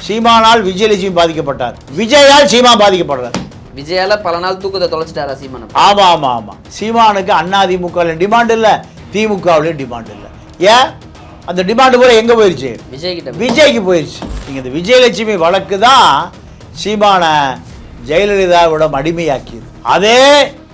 சீமானால் விஜயலட்சுமி பாதிக்கப்பட்டார், விஜயால் சீமா பாதிக்கப்படுறார். விஜயால பல நாள் தூக்கத்தை தொலைச்சிட்டாரா சீமான்? ஆமா ஆமா ஆமா. சீமானுக்கு அதிமுகவிலும் டிமாண்ட் இல்லை, திமுகவிலும் டிமாண்ட் இல்லை. ஏன் அந்த டிமாண்ட் கூட எங்க போயிருச்சு? விஜய்க்கு போயிருச்சு. நீங்க இந்த விஜயலட்சுமி வழக்கு தான் சீமானை ஜெயலலிதாவிடம் அடிமையாக்கியது. அதே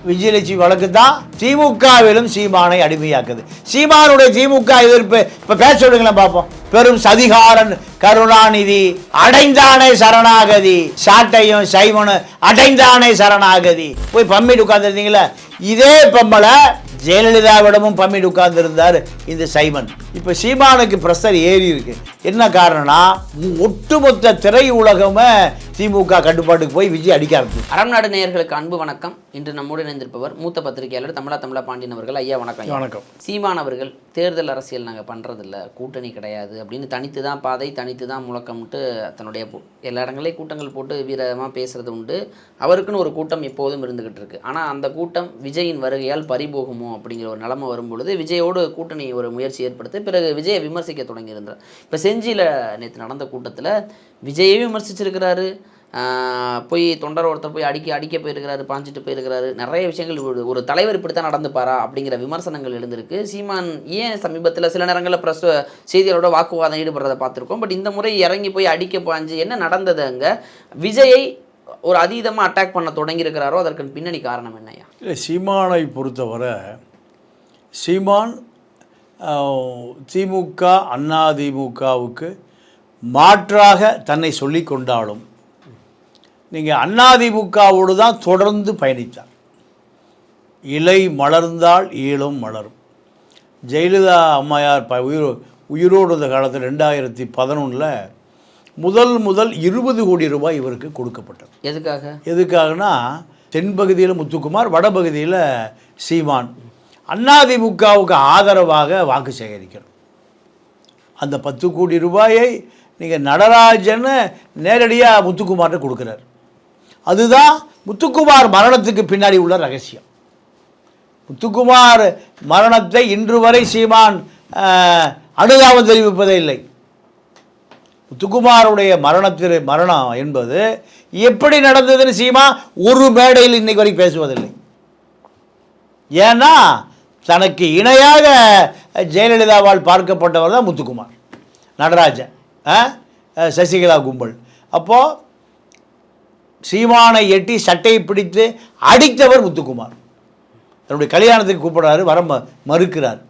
விஜயலட்சுமி வழக்கு தான் திமுகவிலும் சீமானை அடிமையாக்குது. சீமானுடைய திமுக எதிர்ப்பு இப்ப பேச சொல்லுங்களேன் பார்ப்போம். பெரும் சதிகாரன் கருணாநிதி அடைந்தானே சரணாகதி, சாட்டையும் சைமனும் அடைந்தானே சரணாகதி. போய் பம்மிட்டு உட்கார்ந்துருந்தீங்களா? இதே பம்மலை ஜெயலலிதாவிடமும் பம்மிட்டு உட்கார்ந்து இருந்தார் இந்த சைமன். இப்ப சீமானுக்கு பிரஷர் ஏறி இருக்கு. என்ன காரணம்னா ஒட்டுமொத்த திரை உலகமே திமுக கட்டுப்பாட்டுக்கு போய் விஜய் அடிக்க ஆரம்பிச்சு. அறம் நாடு நேயர்களுக்கு அன்பு வணக்கம். இன்று நம்மோடு இணைந்திருப்பவர் மூத்த பத்திரிகையாளர் தமிழா பாண்டியன் அவர்கள். ஐயா வணக்கம். வணக்கம். சீமான் அவர்கள் தேர்தல் அரசியல் நாங்கள் பண்ணுறதில்ல, கூட்டணி கிடையாது அப்படின்னு தனித்து தான் பாதை, தனித்து தான் முழக்கம்ட்டு தன்னுடைய எல்லா இடங்களையும் கூட்டங்கள் போட்டு வீரமாக பேசுறது உண்டு. அவருக்குன்னு ஒரு கூட்டம் எப்போதும் இருந்துகிட்டு இருக்கு. ஆனால் அந்த கூட்டம் விஜயின் வருகையால் பறிபோகுமோ அப்படிங்கிற ஒரு நிலைமை வரும்பொழுது விஜயோடு கூட்டணி ஒரு முயற்சி ஏற்படுத்தி பிறகு விஜயை விமர்சிக்க தொடங்கியிருந்தார். இப்போ செஞ்சியில் நேற்று நடந்த கூட்டத்தில் விஜயை விமர்சிச்சிருக்கிறாரு. போய் தொண்டர் ஒருத்தர் போய் அடிக்க போயிருக்கிறாரு, பாஞ்சிட்டு போயிருக்கிறாரு. நிறைய விஷயங்கள் ஒரு தலைவர் இப்படித்தான் நடந்துப்பாரா அப்படிங்கிற விமர்சனங்கள் எழுந்திருக்கு. சீமான் ஏன் சமீபத்தில் சில நேரங்களில் ப்ரெஸ் செய்தியாளரோட வாக்குவாதம் ஈடுபடுறதை பார்த்துருக்கோம். பட் இந்த முறை இறங்கி போய் அடிக்க பாஞ்சு என்ன நடந்தது? அங்கே விஜயை ஒரு அதீதமாக அட்டாக் பண்ண தொடங்கியிருக்கிறாரோ அதற்கு பின்னணி காரணம் என்னையா? இல்லை, சீமானை பொறுத்தவரை சீமான் திமுக அதிமுகவுக்கு மாற்றாக தன்னை சொல்லி கொண்டாலும் நீங்கள் அதிமுகவோடு தான் தொடர்ந்து பயணித்தார். இலை மலர்ந்தால் ஈழும் மலரும். ஜெயலலிதா அம்மையார் உயிரோடு இருந்த காலத்தில் 2011 முதல் 20 கோடி ரூபாய் இவருக்கு கொடுக்கப்பட்டது. எதுக்காகனா தென்பகுதியில் முத்துக்குமார், வடபகுதியில் சீமான் அதிமுகவுக்கு ஆதரவாக வாக்கு சேகரிக்கணும். அந்த 10 கோடி ரூபாயை நீங்கள் நடராஜன் நேரடியாக முத்துக்குமார்கிட்ட கொடுக்குறார். அதுதான் முத்துக்குமார் மரணத்துக்கு பின்னாடி உள்ள ரகசியம். முத்துக்குமார் மரணத்தை இன்று வரை சீமான் அனுதாபம் தெரிவிப்பதே இல்லை. முத்துக்குமாருடைய மரணம் என்பது எப்படி நடந்ததுன்னு சீமா ஒரு மேடையில் இன்னைக்கு வரைக்கும் பேசுவதில்லை. ஏன்னா தனக்கு இணையாக ஜெயலலிதாவால் பார்க்கப்பட்டவர் தான் முத்துக்குமார், நடராஜன், சசிகலா கும்பல். அப்போது சீமானை எட்டி சட்டையை பிடித்து அடித்தவர் முத்துக்குமார். தன்னுடைய கல்யாணத்துக்கு கூப்பிடுறாரு, வர மறுக்கிறார்.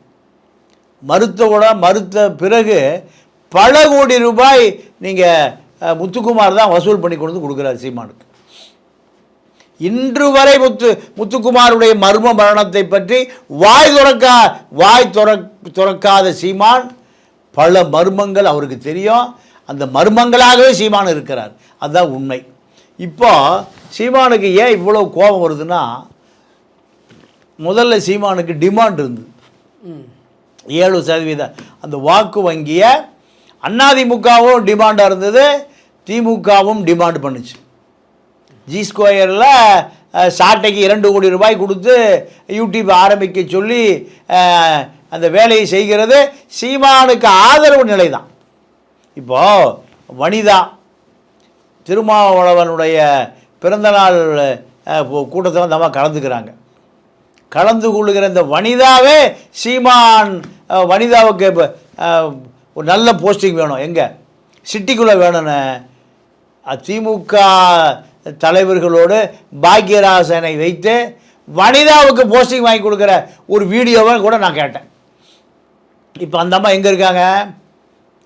மறுத்த பிறகு பல கோடி ரூபாய் நீங்கள் முத்துக்குமார் தான் வசூல் பண்ணி கொண்டு கொடுக்குறாரு சீமானுக்கு. இன்று வரை முத்துக்குமாருடைய மர்ம மரணத்தை பற்றி வாய் துறக்காத சீமான், பல மர்மங்கள் அவருக்கு தெரியும். அந்த மர்மங்களாகவே சீமான் இருக்கிறார். அதுதான் உண்மை. இப்போ சீமானுக்கு ஏன் இவ்வளோ கோபம் வருதுன்னா, முதல்ல சீமானுக்கு டிமாண்ட் இருந்தது 7% அந்த வாக்கு வங்கியை அதிமுகவும் டிமாண்டாக இருந்தது, திமுகவும் டிமாண்ட் பண்ணுச்சு. G2 சாட்டைக்கு 2 கோடி ரூபாய் கொடுத்து யூடியூப் ஆரம்பிக்க சொல்லி அந்த வேலையை செய்கிறது சீமானுக்கு ஆதரவு நிலை தான். இப்போது வனிதா திருமாவளவனுடைய பிறந்தநாள் கூட்டத்தில் அந்த அம்மா கலந்து கொள்ளுகிற இந்த வனிதாவே சீமான் வனிதாவுக்கு ஒரு நல்ல போஸ்டிங் வேணும், எங்கே சிட்டிக்குள்ளே வேணும்னு திமுக தலைவர்களோடு பாக்யராசனை வைத்து வனிதாவுக்கு போஸ்டிங் வாங்கி கொடுக்குற ஒரு வீடியோவை கூட நான் கேட்டேன். இப்போ அந்த அம்மா எங்கே இருக்காங்க?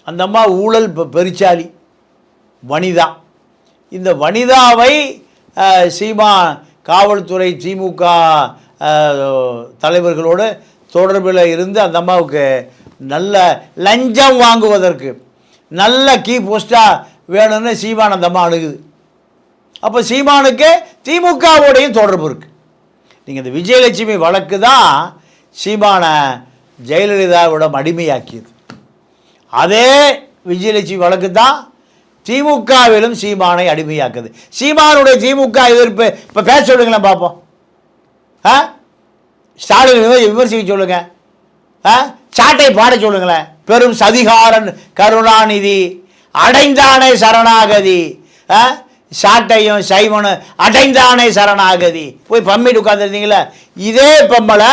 அந்த அம்மா ஊழல் பெருச்சாலி வனிதா. இந்த வனிதாவை சீமா காவல்துறை திமுக தலைவர்களோடு தொடர்பில் இருந்து அந்த அம்மாவுக்கு நல்ல லஞ்சம் வாங்குவதற்கு நல்ல கீ போஸ்டாக வேணும்னு சீமான் அந்த அம்மா அணுகுது. அப்போ சீமானுக்கு திமுகவோடையும் தொடர்பு இருக்குது. நீங்கள் இந்த விஜயலட்சுமி வழக்கு தான் சீமானை ஜெயலலிதாவிடம் அடிமையாக்கியது. அதே விஜயலட்சுமி வழக்கு தான் திமுகவிலும் சீமானை அடிமையாக்குது. சீமானுடைய திமுக எதிர்ப்பு இப்போ பேச சொல்லுங்களேன் பார்ப்போம். ஸ்டாலின் விமர்சிக்க சொல்லுங்கள், சாட்டை பாட சொல்லுங்களேன். பெரும் சதிகாரன் கருணாநிதி அடைந்தானே சரணாகதி. சாட்டையும் சைவனும் அடைந்தானே சரணாகதி. போய் பம்மிட்டு உட்கார்ந்துருந்தீங்களா? இதே பம்மலை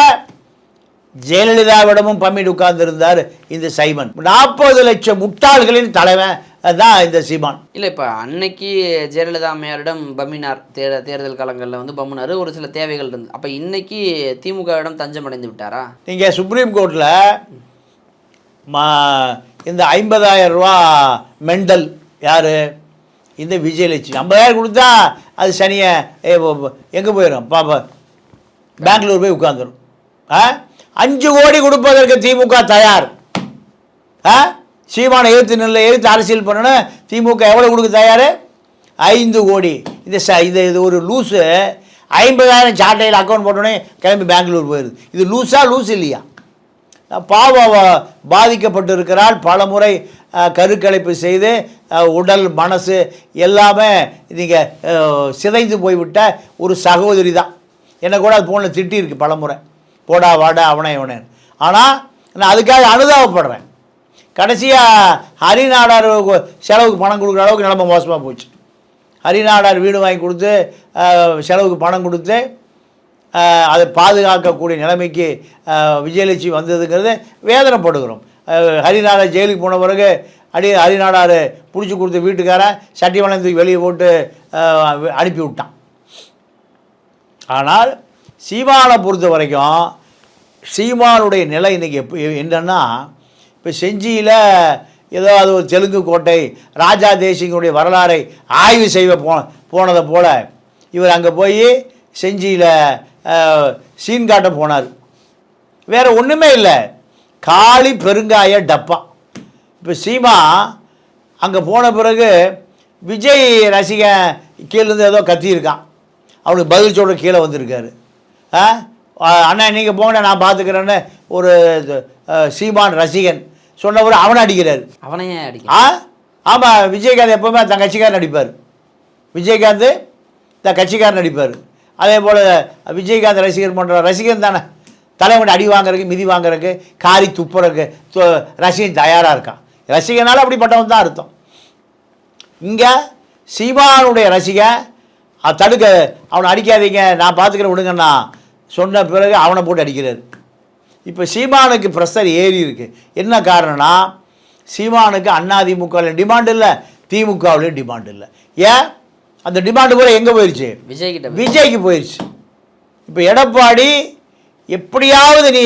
ஜெயலலிதாவிடமும் பம்மிட்டு உட்கார்ந்துருந்தார் இந்த சைமன். 40 லட்சம் முட்டாள்களின் தலைவன் தான் இந்த சீமான். இல்லை, இப்போ அன்னைக்கு ஜெயலலிதா அம்மையாரிடம் பம்மினார், தேர்தல் காலங்களில் வந்து பம்மினார், ஒரு சில தேவைகள் இருந்து. அப்போ இன்னைக்கு திமுகவிடம் தஞ்சம் அடைந்து விட்டாரா? நீங்கள் சுப்ரீம் கோர்ட்டில் இந்த 50,000 ரூபா மெண்டல் யார்? இந்த விஜயலட்சுமி 50,000 கொடுத்தா அது சனியை எங்கே போயிடும்? பாப்பா பெங்களூர் போய் உட்காந்துரும். 5 கோடி கொடுப்பதற்கு திமுக தயார். சீமானை எதிர்த்து அரசியல் பண்ணணும். திமுக எவ்வளோ கொடுக்க தயார்? 5 கோடி. இது ஒரு லூஸு 50,000 சாட்டையில் அக்கௌண்ட் போட்டோன்னே கிளம்பி பெங்களூர் போயிடுது. இது லூஸ் இல்லையா? பாவம் பாதிக்கப்பட்டு இருக்கிறாள். பல முறை கருக்கலைப்பு செய்து உடல் மனசு எல்லாமே நீங்கள் சிதைந்து போய்விட்ட ஒரு சகோதரி தான். என்னை கூட அது போன திட்டிருக்கு பல முறை, போடா வாடா அவனை இவனேன்னு. ஆனால் நான் அதுக்காக அனுதாபப்படுறேன். கடைசியாக ஹரிநாடார் செலவுக்கு பணம் கொடுக்குற அளவுக்கு நிலைமை மோசமாக போச்சு. ஹரிநாடார் வீடு வாங்கி கொடுத்து செலவுக்கு பணம் கொடுத்து அதை பாதுகாக்கக்கூடிய நிலைமைக்கு விஜயலட்சுமி வந்ததுங்கிறது வேதனைப்படுகிறோம். ஹரிநாடார் ஜெயிலுக்கு போன பிறகு ஹரிநாடார் பிடிச்சி கொடுத்த வீட்டுக்காரன் சட்டி வளர்ந்து வெளியே போட்டு அனுப்பி விட்டான். ஆனால் சீமானை பொறுத்த வரைக்கும் சீமானுடைய நிலை இன்றைக்கி என்னன்னா, இப்போ செஞ்சியில் ஏதோ அது ஒரு தெலுங்கு கோட்டை ராஜா தேசிங்கனுடைய வரலாறை ஆய்வு செய்ய போனதை போல் இவர் அங்கே போய் செஞ்சியில் சீன் காட்ட போனார். வேறு ஒன்றுமே இல்லை, காளி பெருங்காய டப்பா. இப்போ சீமா அங்கே போன பிறகு விஜய் ரசிகன் கீழேருந்து ஏதோ கத்தியிருக்கான், அவனுக்கு பதில் சொல்கிற கீழே வந்திருக்காரு. அண்ணா நீங்கள் போங்க நான் பார்த்துக்கிறேன்னு ஒரு சீமான் ரசிகன் சொன்னவர் அவனை அடிக்கிறார். அவனையே அடிக்க? ஆமாம், விஜயகாந்த் எப்போவுமே தன் கட்சிக்காரன் நடிப்பார். விஜயகாந்த் தன் கட்சிக்காரன் நடிப்பார். அதே போல் விஜயகாந்த் ரசிகர் பண்ணுற ரசிகன் தானே தலைவன் அடி வாங்குறதுக்கு மிதி வாங்குறதுக்கு காரி துப்புறதுக்கு ரசிகன் தயாராக இருக்கான். ரசிகனால அப்படிப்பட்டவன் தான் அர்த்தம். இங்கே சீமானுடைய ரசிகன் தடுக்க அவனை அடிக்காதீங்க நான் பார்த்துக்கிறேன் விடுங்கண்ணா சொன்ன பிறகு அவனை போட்டு அடிக்கிறார். இப்போ சீமானுக்கு ப்ரெஷர் ஏறி இருக்குது. என்ன காரணம்னா, சீமானுக்கு அதிமுகவில் டிமாண்ட் இல்லை, திமுகவிலையும் டிமாண்ட் இல்லை. ஏன்? அந்த டிமாண்டு கூட எங்கே போயிடுச்சு? விஜய்க்கு போயிடுச்சு. இப்போ எடப்பாடி எப்படியாவது நீ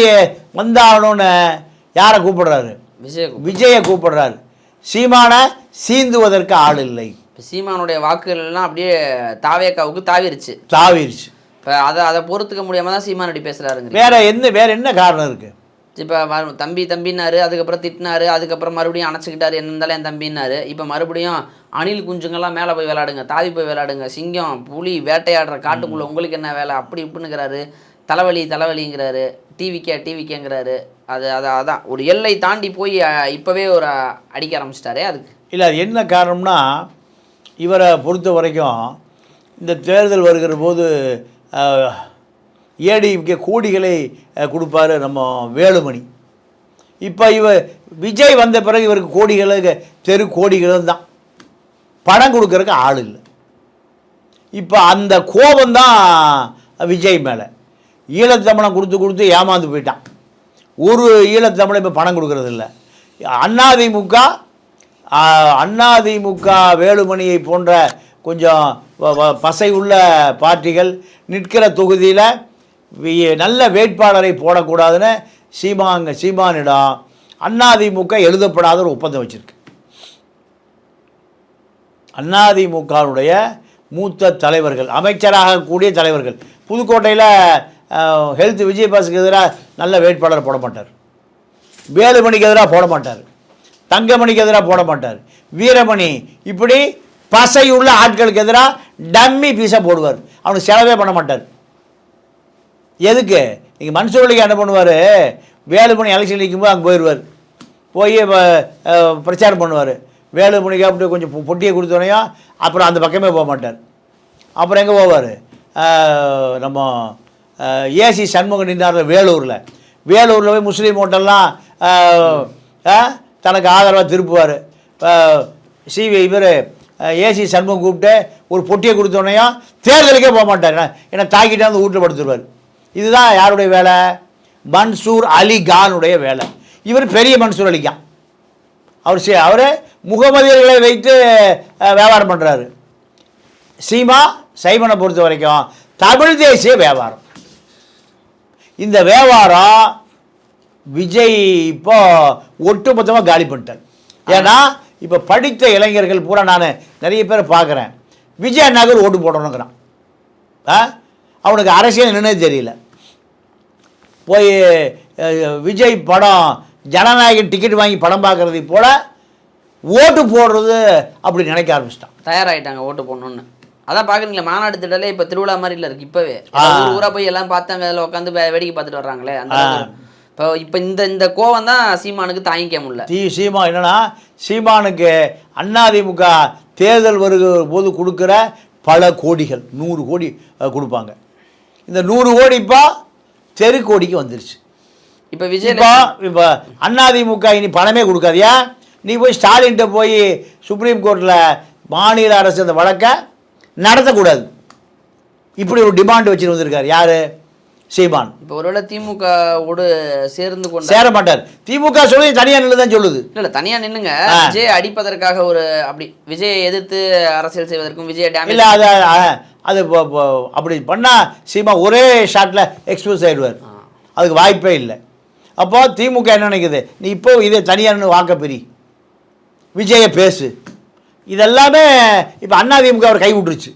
வந்தாகணும்னு யாரை கூப்பிடுறாரு? விஜயை கூப்பிடுறாரு. சீமானை சீந்துவதற்கு ஆள் இல்லை. சீமானுடைய வாக்குகள் எல்லாம் அப்படியே தாவேக்காவுக்கு தாவிருச்சு. இப்போ அதை பொறுத்துக்க முடியாமல் தான் சீமான் அப்படி பேசுகிறாருங்க. வேற என்ன காரணம் இருக்குது? இப்போ தம்பின்னாரு, அதுக்கப்புறம் திட்டினாரு, அதுக்கப்புறம் மறுபடியும் அணைச்சிக்கிட்டாரு, என்ன இருந்தாலும் என் தம்பின்னாரு. இப்போ மறுபடியும் அணில் குஞ்சுங்கள்லாம் மேலே போய் விளையாடுங்க, தாவி போய் விளையாடுங்க, சிங்கம் புலி வேட்டையாடுற காட்டுக்குள்ளே உங்களுக்கு என்ன வேலை அப்படி இப்படின்னுங்கிறாரு. தலைவலிங்கிறாரு, டிவிக்கேங்கிறாரு. அதான் ஒரு எல்லை தாண்டி போய் இப்போவே ஒரு அடிக்க ஆரம்பிச்சிட்டாரே. அதுக்கு இல்லை, அது என்ன காரணம்னா, இவரை பொறுத்த வரைக்கும் இந்த தேர்தல் வருகிற போது ஏடிஎம்கே கோடிகளை கொடுப்பாரு நம்ம வேலுமணி. இப்போ விஜய் வந்த பிறகு இவருக்கு கோடிகளுக்கு தெரு கோடிகளும் தான், பணம் கொடுக்கறதுக்கு ஆள் இல்லை. இப்போ அந்த கோபம்தான் விஜய் மேலே. ஈழத்தமிழன் கொடுத்து ஏமாந்து போயிட்டான். ஒரு ஈழத்தமிழன் இப்போ பணம் கொடுக்கறதில்ல. அதிமுக வேலுமணியை போன்ற கொஞ்சம் பசை உள்ள பார்ட்டிகள் நிற்கிற தொகுதியில் நல்ல வேட்பாளரை போடக்கூடாதுன்னு சீமானிடம் அதிமுக எழுதப்படாத ஒரு ஒப்பந்தம் வச்சுருக்கு. அதிமுகவுடைய மூத்த தலைவர்கள், அமைச்சராக கூடிய தலைவர்கள், புதுக்கோட்டையில் ஹெல்த் விஜயபாஸுக்கு எதிராக நல்ல வேட்பாளர் போட மாட்டார், வேலுமணிக்கு எதிராக போட மாட்டார், தங்கமணிக்கு எதிராக போட மாட்டார், வீரமணி இப்படி பசையுள்ள ஆட்களுக்கு எதிராக டம்மி பீஸாக போடுவார். அவனுக்கு செலவே பண்ண மாட்டார். எதுக்கு? நீங்கள் மன்சூர்லிக்கு என்ன பண்ணுவார்? வேலுமணி எலெக்ஷன் நிற்கும்போது அங்கே போயிடுவார், போய் பிரச்சாரம் பண்ணுவார். வேலுமணிக்கு அப்படி கொஞ்சம் பொட்டியை கொடுத்தோனையும் அப்புறம் அந்த பக்கமே போக மாட்டார். அப்புறம் எங்கே போவார்? நம்ம ஏசி சண்முகம் நின்றார் வேலூரில் போய் முஸ்லீம் ஹோட்டல்லாம் தனக்கு ஆதரவாக திருப்புவார். இவர் ஏசி சண்முகம் கூப்பிட்டு ஒரு பொட்டியை கொடுத்தோன்னையும் தேர்தலுக்கே போக மாட்டார், என்னை தாக்கிட்டு வந்து வீட்டில் படுத்துருவார். இதுதான் யாருடைய வேலை? மன்சூர் அலி கானுடைய வேலை. இவர் பெரிய மன்சூர் அலி கான். அவர் முகமதியர்களை வைத்து வியாபாரம் பண்ணுறாரு. சைமனை பொறுத்த வரைக்கும் தமிழ் தேசிய வியாபாரம். இந்த வியாபாரம் விஜய் இப்போ ஒட்டுமொத்தமாக காலி பண்ணிட்டார். ஏன்னா இப்போ படித்த இளைஞர்கள் பூரா நான் நிறைய பேர் பார்க்குறேன், விஜய் அண்ணாக்கு ஓட்டு போடணுங்கிறான். அவனுக்கு அரசியல் என்னன்னே தெரியல. போய் விஜய் படம் ஜனநாயகன் டிக்கெட் வாங்கி படம் பார்க்குறது போல் ஓட்டு போடுறது அப்படி நினைக்க ஆரம்பிச்சிட்டான். தயாராகிட்டாங்க ஓட்டு போடணுன்னு. அதான் பார்க்குறீங்களா, மாநாடு திடலே இப்போ திருவிழா மாதிரி இல்லை இருக்குது. இப்போவே ஊராக போய் எல்லாம் பார்த்தாங்க, அதில் உட்காந்து வேடிக்கை பார்த்துட்டு வர்றாங்களே. அந்த இப்போ இந்த கோவம் தான் சீமானுக்கு தாங்கிக்க முடியல. சீமா என்னன்னா, சீமானுக்கு அதிமுக தேர்தல் வருகிற போது கொடுக்குற பல கோடிகள் 100 கோடி கொடுப்பாங்க. இந்த 100 கோடி இப்போ தெரு கோடிக்கு வந்துருச்சு. இப்போ விஜய் இப்போ அதிமுக இனி பணமே கொடுக்காதியா, நீ போய் ஸ்டாலின்கிட்ட போய் சுப்ரீம் கோர்ட்டில் மாநில அரசு அந்த வழக்கை நடத்தக்கூடாது, இப்படி ஒரு டிமாண்ட் வச்சுட்டு வந்திருக்காரு. யார்? சீமான். இப்போ ஒருவேளை திமுக ஓடு சேர்ந்து கொண்டு சேர மாட்டார். திமுக சொல்லி தனியாக நின்று தான் சொல்லுது. இல்லை தனியாக நின்னுங்க, விஜய் அடிப்பதற்காக ஒரு அப்படி விஜயை எதிர்த்து அரசியல் செய்வதற்கும் விஜய் டேமேஜ் இல்லை, அது அப்படி பண்ணால் சீமா ஒரே ஷாட்டில் எக்ஸ்போஸ் ஆகிடுவார். அதுக்கு வாய்ப்பே இல்லை. அப்போ திமுக என்ன நினைக்குது, நீ இப்போ இதை தனியாக வாக்க பெரி விஜயை பேசு, இதெல்லாமே இப்போ அதிமுக அவர் கை விட்டுருச்சு.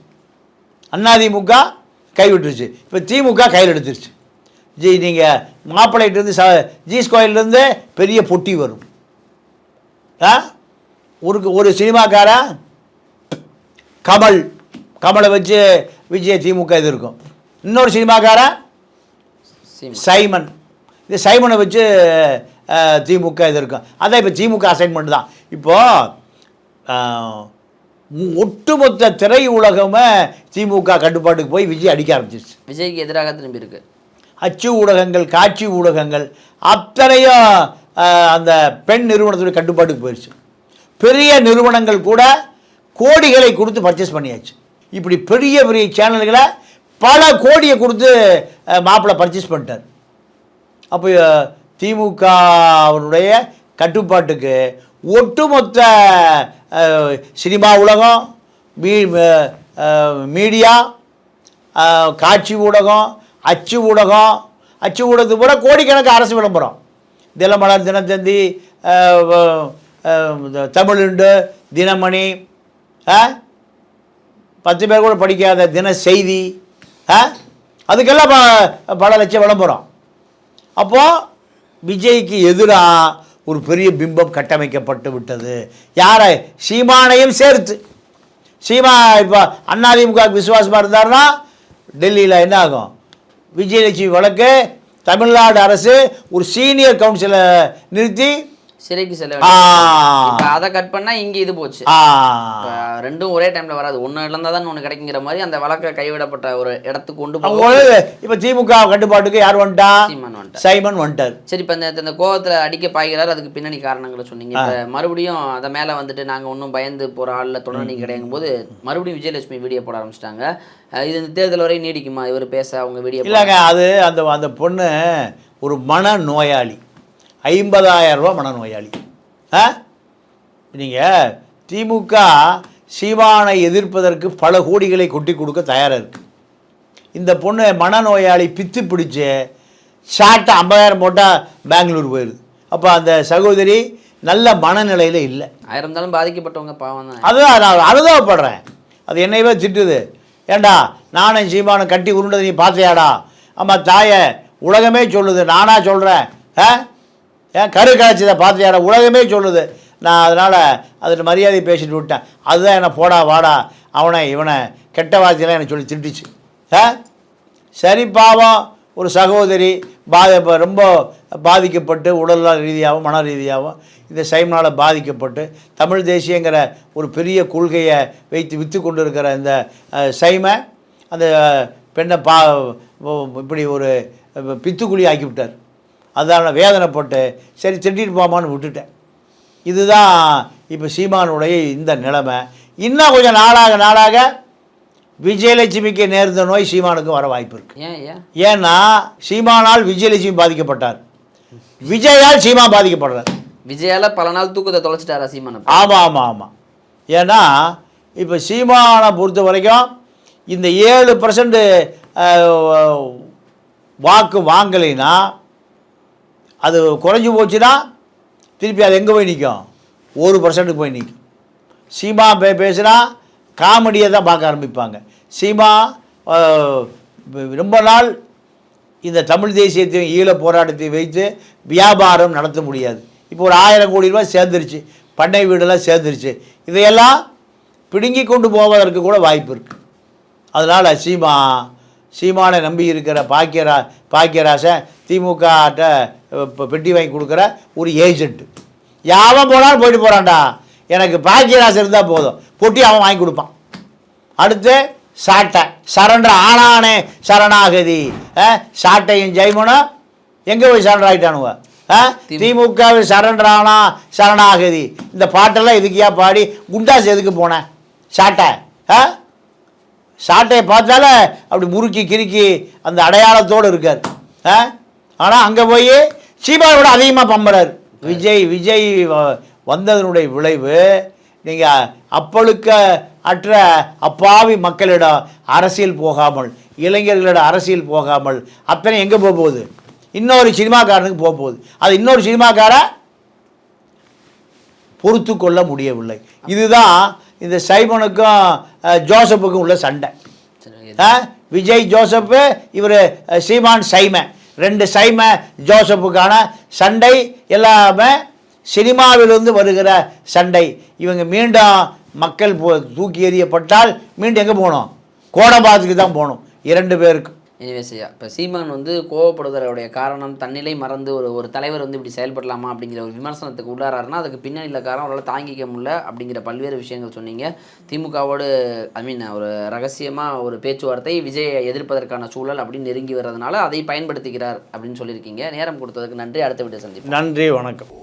அதிமுக கை விட்டுருச்சு. இப்போ திமுக கையில் எடுத்துருச்சு. நீங்கள் மாப்பிள்ளைகிட்டேருந்து ஜீஸ் கோயிலேருந்து பெரிய பொட்டி வரும். ஒரு சினிமாக்காரன் கமலை வச்சு விஜய் திமுக இது இருக்கும். இன்னொரு சினிமாக்காரன் சைமன், இந்த சைமனை வச்சு திமுக இது இருக்கும். அதான் இப்போ திமுக அசைன்மெண்ட் தான். இப்போது ஒட்டுமொத்த திரை உலகமே திமுக கட்டுப்பாட்டுக்கு போய் விஜய் அடிக்க ஆரம்பிச்சிருச்சு. விஜய்க்கு எதிராக திரும்பி இருக்கு. அச்சு ஊடகங்கள், காட்சி ஊடகங்கள் அத்தனையும் அந்த பெண் நிறுவனத்துடைய கட்டுப்பாட்டுக்கு போயிடுச்சு. பெரிய நிறுவனங்கள் கூட கோடிகளை கொடுத்து பர்ச்சேஸ் பண்ணியாச்சு. இப்படி பெரிய பெரிய சேனல்களை பல கோடியை கொடுத்து மாப்பிள்ளை பர்ச்சேஸ் பண்ணிட்டார். அப்போ திமுக அவருடைய கட்டுப்பாட்டுக்கு ஒட்டுமொத்த சினிமா உலகம், மீடியா, காட்சி ஊடகம், அச்சு ஊடகத்து பூரா கோடிக்கணக்கு அரசு விளம்பரம். தினமலர், தினத்தந்தி, தமிழுண்டு, தினமணி, 10 பேர் கூட படிக்காத தின செய்தி, அதுக்கெல்லாம் பல லட்சம் விளம்பரம். அப்போது விஜய்க்கு எதிராக ஒரு பெரிய பிம்பம் கட்டமைக்கப்பட்டு விட்டது. யாரை? சீமானையும் சேர்த்து. சீமா இப்போ அதிமுக விசுவாசமாக இருந்தார்னா டெல்லியில் என்ன ஆகும்? விஜயலட்சுமி வழக்கு தமிழ்நாடு அரசு ஒரு சீனியர் கவுன்சிலை நிறுத்தி சிறைக்கு செல்ல அதை கட் பண்ணா இங்க இது போச்சு. ரெண்டும் ஒரே டைம்ல வராது, ஒன்னு இழந்தா தான் ஒண்ணு கிடைக்குங்கிற மாதிரி அந்த வழக்கை கைவிடப்பட்ட ஒரு இடத்துக்கு கொண்டு போய் இப்ப திமுக கட்டுப்பாட்டுக்கு யார் வந்துட்டா? சைமன் வந்துட்டார். சரி, இப்ப இந்த கோவத்துல அடிக்க பாய்கிறார், அதுக்கு பின்னணி காரணங்களை சொன்னீங்க. இப்ப மறுபடியும் அதை மேல வந்துட்டு நாங்க ஒன்னும் பயந்து போற ஆள்ல தொடர்ந்து கிடைக்கும் போது மறுபடியும் விஜயலட்சுமி வீடியோ போட ஆரம்பிச்சிட்டாங்க. இது இந்த தேர்தல் வரை நீடிக்குமா இவர் பேச அவங்க வீடியோ? இல்லைங்க, அது அந்த பொண்ணு ஒரு மன நோயாளி, 50,000 ரூபா மனநோயாளி. நீங்கள் திமுக சீமானை எதிர்ப்பதற்கு பல கோடிகளை கொட்டி கொடுக்க தயாராக இருக்குது. இந்த பொண்ணு மனநோயாளி, பித்து பிடிச்சி ஷார்ட்டை 50,000 போட்டால் பெங்களூர் போயிடுது. அப்போ அந்த சகோதரி நல்ல மனநிலையில் இல்லை. 1000 இருந்தாலும் பாதிக்கப்பட்டவங்க பாவம் தான். அதுதான் நான் அனுபவப்படுறேன். அது என்னையவே திட்டுது. ஏண்டா நானும் சீமானை கட்டி உருண்டது நீ பார்த்தியாடா? ஆமாம் தாயை, உலகமே சொல்லுது, நானாக சொல்கிறேன். ஏன் கரு காய்ச்சதை பார்த்தியாடா? உலகமே சொல்லுது. நான் அதனால் அதில் மரியாதை பேசிட்டு விட்டேன். அதுதான் என்னை போடா வாடா அவனை இவனை கெட்ட வார்த்தையெல்லாம் எனக்கு சொல்லி திட்டுச்சு. சரி, பாவம் ஒரு சகோதரி ரொம்ப பாதிக்கப்பட்டு உடல் ரீதியாகவும் மன ரீதியாகவும் இந்த சைமனால் பாதிக்கப்பட்டு தமிழ் தேசியங்கிற ஒரு பெரிய கொள்கையை வைத்து விற்று கொண்டு இருக்கிற இந்த சைமை அந்த பெண்ணை இப்படி ஒரு பித்துக்குழி ஆக்கி விட்டார். அதனால் வேதனைப்பட்டு சரி திட்டிட்டு போமான்னு விட்டுட்டேன். இதுதான் இப்போ சீமானுடைய இந்த நிலைமை. இன்னும் கொஞ்சம் நாளாக விஜயலட்சுமிக்கு நேர்ந்த நோய் சீமானுக்கு வர வாய்ப்பு இருக்குது. ஏன்னா சீமானால் விஜயலட்சுமி பாதிக்கப்பட்டார், விஜயால் சீமா பாதிக்கப்படுறார். விஜயால பல நாள் தூக்கத்தை தொலைச்சிட்டாரா சீமான்? ஆமாம். ஏன்னா இப்போ சீமானை பொறுத்த வரைக்கும் இந்த 7% வாக்கு வாங்கலைன்னா அது குறைஞ்சி போச்சுன்னா திருப்பி அது எங்கே போய் நிற்கும்? 1% போய் நிற்கும். சீமா பேசுனா காமெடியை தான் பார்க்க ஆரம்பிப்பாங்க. சீமா ரொம்ப நாள் இந்த தமிழ் தேசியத்தையும் ஈழ போராட்டத்தையும் வைத்து வியாபாரம் நடத்த முடியாது. இப்போ ஒரு 1000 கோடி ரூபாய் சேர்ந்துருச்சு, பண்ணை வீடெல்லாம் சேர்ந்துருச்சு. இதையெல்லாம் பிடுங்கி கொண்டு போவதற்கு கூட வாய்ப்பு இருக்குது. அதனால் சீமானை நம்பி இருக்கிற பாக்கியராசன் திமுகட்ட பெட்டி வாங்கி கொடுக்குற ஒரு ஏஜென்ட்டு. யாவன் போனாலும் போயிட்டு போகிறான்டா, எனக்கு பாக்கியராசன் இருந்தால் போதும், பொட்டி அவன் வாங்கி கொடுப்பான். அடுத்து சாட்டை சரண்டர் ஆனானே சரணாகதி. சாட்டையும் ஜெய்மனும் எங்கே போய் சரண்டர் ஆகிட்டானுவ? திமுகவில் சரண்டர் ஆனா சரணாகதி. இந்த பாட்டெல்லாம் எதுக்கியா பாடி குண்டாஸ் எதுக்கு போனேன்? சாட்டையை பார்த்தால அப்படி முறுக்கி கிறுக்கி அந்த அடையாளத்தோடு இருக்கார். ஆனால் அங்கே போய் சீமானோட அதிகமாக பம்புறார். விஜய் வந்ததனுடைய விளைவு நீங்கள் அப்பழுக்க அற்ற அப்பாவி மக்களிடம் அரசியல் போகாமல், இளைஞர்களிடம் அரசியல் போகாமல் அத்தனை எங்கே போக போகுது? இன்னொரு சினிமாக்காரனுக்கு போக போகுது. அது இன்னொரு சினிமாக்காரை பொறுத்து கொள்ள முடியவில்லை. இதுதான் இந்த சைமனுக்கும் ஜோசப்புக்கும் உள்ள சண்டை. விஜய் ஜோசப்பு, இவர் சீமான் சைமன், 2 சைமன் ஜோசப்புக்கான சண்டை எல்லாமே சினிமாவிலிருந்து வருகிற சண்டை. இவங்க மீண்டும் மக்கள் தூக்கி எறியப்பட்டால் மீண்டும் எங்கே போகணும்? கோடம்பாக்கத்துக்கு தான் போகணும் 2 பேருக்கு. எனிவேஸையா, இப்போ சீமான் கோவப்படுவதோடைய காரணம் தன்னிலை மறந்து ஒரு தலைவர் இப்படி செயல்படலாமா அப்படிங்கிற ஒரு விமர்சனத்துக்கு உள்ளாராருன்னா அதுக்கு பின்னணியில் காரணம் அவரால் தாங்கிக்க முடியல அப்படிங்கிற பல்வேறு விஷயங்கள் சொன்னீங்க. திமுகவோடு ஒரு ரகசியமாக ஒரு பேச்சுவார்த்தை விஜயை எதிர்ப்பதற்கான சூழல் அப்படின்னு நெருங்கி வர்றதுனால அதை பயன்படுத்திக்கிறார் அப்படின்னு சொல்லியிருக்கீங்க. நேரம் கொடுத்ததுக்கு நன்றி. அடுத்த வீடியோ சந்திப்போம். நன்றி, வணக்கம்.